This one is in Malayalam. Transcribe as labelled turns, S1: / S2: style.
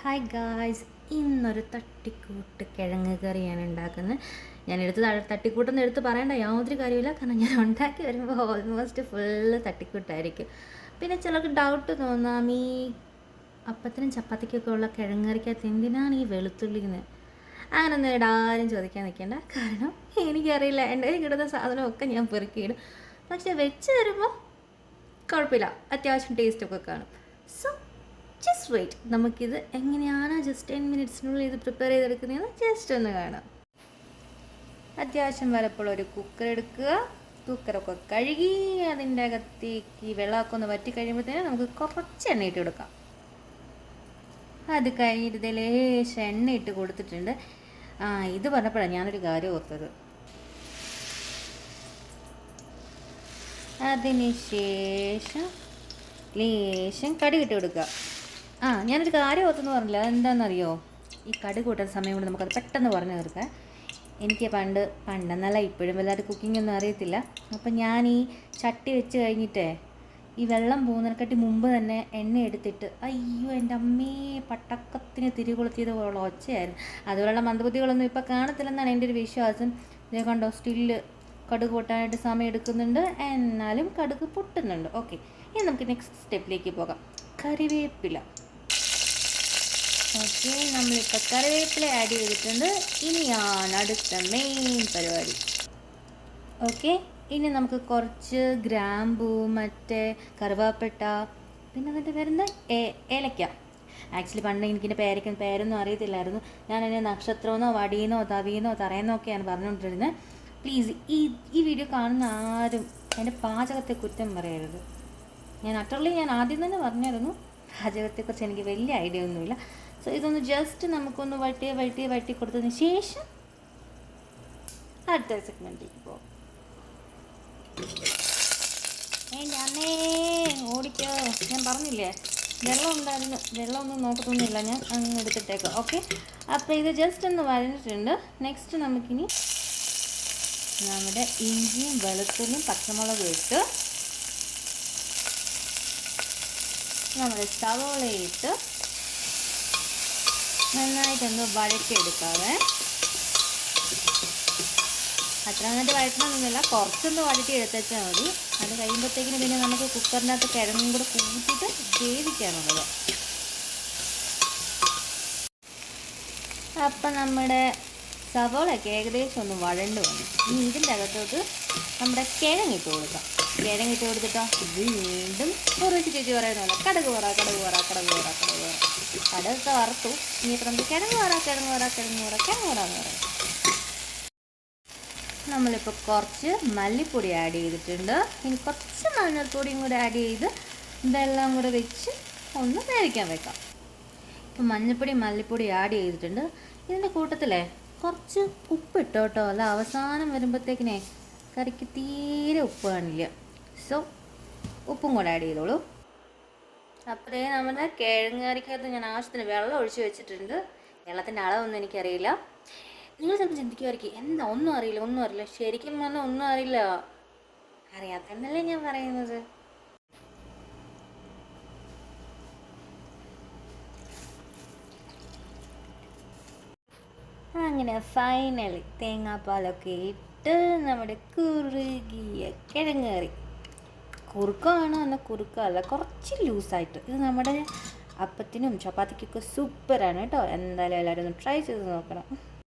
S1: ഹായ് ഗായ്സ്, ഇന്നൊരു തട്ടിക്കൂട്ട് കിഴങ്ങ് കറിയാണ് ഉണ്ടാക്കുന്നത്. ഞാനെടുത്ത് തട്ടിക്കൂട്ടെന്ന് എടുത്ത് പറയേണ്ട യാതൊരു കാര്യമില്ല, കാരണം ഞാൻ ഉണ്ടാക്കി വരുമ്പോൾ ഓൾമോസ്റ്റ് ഫുള്ള് തട്ടിക്കൂട്ടായിരിക്കും. പിന്നെ ചിലർക്ക് ഡൗട്ട് തോന്നാം, ഈ അപ്പത്തിനും ചപ്പാത്തിക്കൊക്കെ ഉള്ള കിഴങ്ങ് കറിക്കകത്ത് എന്തിനാണ് ഈ വെളുത്തുള്ളിന്ന്. അങ്ങനൊന്നും ആരും ചോദിക്കാൻ നിൽക്കേണ്ട, കാരണം എനിക്കറിയില്ല. എൻ്റെ കയ്യിൽ കിട്ടുന്ന സാധനമൊക്കെ ഞാൻ പെറുക്കിയിടും. പക്ഷെ വെച്ച് തരുമ്പോൾ കുഴപ്പമില്ല, അത്യാവശ്യം ടേസ്റ്റൊക്കെ കാണും. സോ ജസ്റ്റ് വെയിറ്റ്, നമുക്കിത് എങ്ങനെയാണ് ജസ്റ്റ് 10 മിനിറ്റ്സിനുള്ളിൽ ഇത് പ്രിപ്പയർ ചെയ്തെടുക്കുന്നതെന്ന് ജസ്റ്റ് ഒന്ന് കാണാം. അത്യാവശ്യം വലപ്പോൾ ഒരു കുക്കർ എടുക്കുക. കുക്കറൊക്കെ കഴുകി അതിൻ്റെ അകത്തേക്ക് വെള്ളമൊക്കെ ഒന്ന് വറ്റി കഴിയുമ്പോഴത്തേനും നമുക്ക് കുറച്ച് എണ്ണ ഇട്ട് കൊടുക്കാം. അത് കഴിഞ്ഞിട്ട് ലേശം എണ്ണ ഇട്ട് കൊടുത്തിട്ടുണ്ട്. ഇത് പറഞ്ഞപ്പോഴാണ് ഞാനൊരു കാര്യം ഓർത്തത്. അതിന് ശേഷം ലേശം കടുക് ഇട്ട് കൊടുക്കുക. ഞാനൊരു കാര്യം ഓർത്തെന്ന് പറഞ്ഞില്ല, അതെന്താണെന്നറിയോ? ഈ കടുക് കൂട്ടുന്ന സമയം കൊണ്ട് നമുക്കത് പെട്ടെന്ന് പറഞ്ഞു തീർക്കാം. എനിക്ക് പണ്ടെന്നല്ല ഇപ്പോഴും വലുതായിട്ട് കുക്കിംഗ് ഒന്നും അറിയത്തില്ല. അപ്പം ഞാൻ ഈ ചട്ടി വെച്ച് കഴിഞ്ഞിട്ടേ ഈ വെള്ളം പോകുന്നതിനെക്കാട്ടി മുമ്പ് തന്നെ എണ്ണ എടുത്തിട്ട്, അയ്യോ എൻ്റെ അമ്മേ, പട്ടക്കത്തിന് തിരികൊളുത്തിയത് പോലുള്ള ഒച്ചയായിരുന്നു. അതുപോലുള്ള മന്ദബുദ്ധികളൊന്നും ഇപ്പോൾ കാണത്തില്ലെന്നാണ് എൻ്റെ ഒരു വിശ്വാസം. ഇതേ കണ്ടോ, സ്റ്റില്ല് കടുക് പൊട്ടാനായിട്ട് സമയം എടുക്കുന്നുണ്ട്, എന്നാലും കടുക് പൊട്ടുന്നുണ്ട്. ഓക്കെ, ഇനി നമുക്ക് നെക്സ്റ്റ് സ്റ്റെപ്പിലേക്ക് പോകാം. കറിവേപ്പില. ഓക്കെ, നമ്മളിപ്പോൾ കറിവേപ്പില ആഡ് ചെയ്തിട്ടുണ്ട്. ഇനിയാണ് അടുത്ത മെയിൻ പരിപാടി. ഓക്കെ, ഇനി നമുക്ക് കുറച്ച് ഗ്രാമ്പൂ, മറ്റേ കറുവാപ്പട്ട, പിന്നെ അതിൻ്റെ വരുന്ന ഏലക്ക. ആക്ച്വലി പണ്ട് എനിക്കിൻ്റെ പേരൊന്നും അറിയത്തില്ലായിരുന്നു. ഞാനതിനെ നക്ഷത്രമെന്നോ വടിയെന്നോ തവിയെന്നോ തറയെന്നോ ഒക്കെയാണ് പറഞ്ഞുകൊണ്ടിരുന്നത്. പ്ലീസ് ഈ വീഡിയോ കാണുന്ന ആരും എൻ്റെ പാചകത്തെ കുറ്റം പറയരുത്. ഞാൻ ആദ്യം തന്നെ പറഞ്ഞായിരുന്നു, പാചകത്തെക്കുറിച്ച് എനിക്ക് വലിയ ഐഡിയ ഒന്നുമില്ല. സോ ഇതൊന്ന് ജസ്റ്റ് നമുക്കൊന്ന് വഴറ്റി കൊടുത്തതിന് ശേഷം അടുത്ത സെഗ്മെൻറ്റിലേക്ക് പോകും. ഞാനേ ഓടിക്കോ, ഞാൻ പറഞ്ഞില്ലേ വെള്ളം ഉണ്ടായിരുന്നു, വെള്ളമൊന്നും നോക്കത്തൊന്നുമില്ല, ഞാൻ അങ്ങ് എടുത്തിട്ടേക്കാം. ഓക്കെ, അപ്പോൾ ഇത് ജസ്റ്റ് ഒന്ന് വഴഞ്ഞിട്ടുണ്ട്. നെക്സ്റ്റ് നമുക്കിനി നമ്മുടെ ഇഞ്ചിയും വെളുത്തുള്ളിയും പച്ചമുളകും ഇട്ട് നമ്മുടെ സവോളയിട്ട് നന്നായിട്ടൊന്ന് വഴറ്റിയെടുക്കാവേ. അത്ര നന്നായിട്ട് വഴറ്റണമെന്നൊന്നുമില്ല, കുറച്ചൊന്ന് വഴറ്റി എടുത്തേച്ചാൽ മതി. അത് കഴിയുമ്പോഴത്തേക്കിന് പിന്നെ നമുക്ക് കുക്കറിനകത്ത് കിഴങ്ങും കൂടെ കൂട്ടിയിട്ട് വേവിക്കാനുള്ളത്. അപ്പം നമ്മുടെ സവോളയൊക്കെ ഏകദേശം ഒന്ന് വഴണ്ട് വന്നു. ഇനി ഇതിൻ്റെ അകത്തോട്ട് നമ്മുടെ കിഴങ്ങിട്ട് കൊടുക്കാം. കിഴങ്ങിട്ട് കൊടുത്തിട്ടോ വീണ്ടും കുറച്ച് ചേച്ചി പറയുന്നല്ലോ, കടുക് വറ. കടുകൊക്കെ വറുത്തു. ഇനിയിപ്പോൾ നമുക്ക് കിഴങ്ങ് വറ എന്ന് പറയാം. നമ്മളിപ്പോൾ കുറച്ച് മല്ലിപ്പൊടി ആഡ് ചെയ്തിട്ടുണ്ട്. ഇനി കുറച്ച് മഞ്ഞൾപ്പൊടിയും കൂടെ ആഡ് ചെയ്ത് ഇതെല്ലാം കൂടെ വെച്ച് ഒന്ന് വേവിക്കാൻ വെക്കാം. ഇപ്പം മല്ലിപ്പൊടി ആഡ് ചെയ്തിട്ടുണ്ട്. ഇതിൻ്റെ കൂട്ടത്തിലേ കുറച്ച് ഉപ്പ് ഇട്ടോ കേട്ടോ, അല്ല അവസാനം വരുമ്പോഴത്തേക്കിനെ കറിക്ക് തീരെ ഉപ്പ് കാണില്ല. സോ ഉപ്പും കൂടെ ആഡ് ചെയ്തോളൂ. അപ്പോഴേ നമ്മുടെ കിഴങ്ങ് കറിക്കകത്ത് ഞാൻ ആവശ്യത്തിന് വെള്ളം ഒഴിച്ച് വെച്ചിട്ടുണ്ട്. വെള്ളത്തിൻ്റെ അളവൊന്നും എനിക്കറിയില്ല. നിങ്ങൾ ചിലപ്പോൾ ചിന്തിക്കുമായിരിക്കും, എന്താ ഒന്നും അറിയില്ല. ശരിക്കും പറഞ്ഞാൽ ഒന്നും അറിയില്ല, അറിയാത്തന്നല്ലേ ഞാൻ പറയുന്നത്. അങ്ങനെ ഫൈനലി തേങ്ങാപ്പാലൊക്കെ ഇട്ട് നമ്മുടെ കുറുകിയ കിഴങ്ങ് കറി. കുറുക്കമാണോ എന്നാൽ കുറുക്കമല്ല, കുറച്ച് ലൂസായിട്ട്. ഇത് നമ്മുടെ അപ്പത്തിനും ചപ്പാത്തിക്കൊക്കെ സൂപ്പറാണ് കേട്ടോ. എന്തായാലും എല്ലാവരും ഒന്ന് ട്രൈ ചെയ്ത് നോക്കണം.